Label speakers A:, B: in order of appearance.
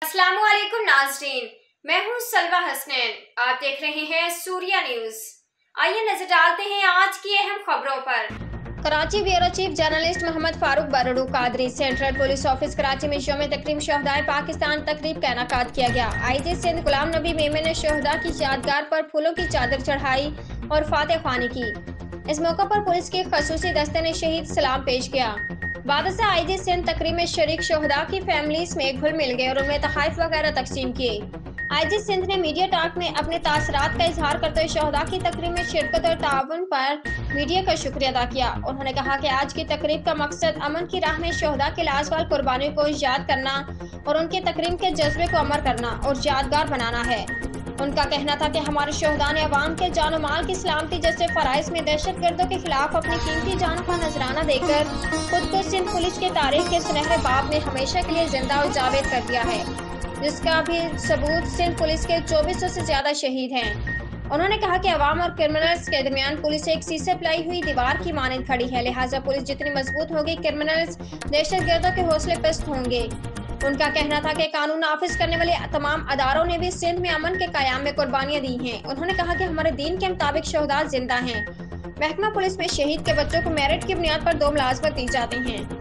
A: अस्सलाम वालेकुम नाज़रीन, मैं हूँ सलवा हसनैन। आप देख रहे हैं सूर्या न्यूज़। आइए नजर डालते हैं आज की अहम खबरों पर। Karachi bureau chief journalist Mohammad Farooq Bardu Qadri central police office Karachi में यौम तकरीम शहदाए पाकिस्तान तकरीब का इनेकाद किया गया। आईजी सिंध गुलाम नबी मेमन ने शहदा की यादगार पर फूलों की चादर चढ़ाई और फातह ख्वानी की। इस मौका पर पुलिस के खसूसी दस्ते ने शहीद सलाम पेश किया। बाद से आईजी सिंध तकरीब में शरीक शहदा की फैमिलीज में घुल मिल गए और उनमें तोहफे वगैरह तकसीम किए। आईजी सिंध ने मीडिया टॉक में अपने तासरात का इजहार करते हुए शहदा की तकरीब में शिरकत और ताउन पर मीडिया का शुक्रिया अदा किया। उन्होंने कहा कि आज की तकरीब का मकसद अमन की राह में शहदा के लाजवाब कुर्बानियों को याद करना और उनकी तकरीब के जज्बे को अमर करना और यादगार बनाना है। उनका कहना था कि हमारे शहदा ने अवाम के जानो माल की सलामती जैसे फराइज में दहशत गर्दों के खिलाफ अपनी कीमती जानों का नजराना देकर खुद को सिंध पुलिस के तारीख के सुनहरे बाब में हमेशा के लिए जिंदा और जावेद कर दिया है, जिसका भी सबूत सिंध पुलिस के 2400 से ज्यादा शहीद हैं। उन्होंने कहा कि अवाम और क्रिमिनल्स के दरमियान पुलिस एक शीशे पिलाई हुई दीवार की मानंद खड़ी है, लिहाजा पुलिस जितनी मजबूत होगी क्रिमिनल्स दहशत गर्दों के हौसले पस्त होंगे। उनका कहना था कि कानून नाफिज करने वाले तमाम अदारों ने भी सिंध में अमन के कायम में कुर्बानियां दी हैं। उन्होंने कहा कि हमारे दीन के मुताबिक शहदा जिंदा हैं। महकमा पुलिस में शहीद के बच्चों को मेरिट की बुनियाद पर 2 मुलाजमत दी जाती हैं।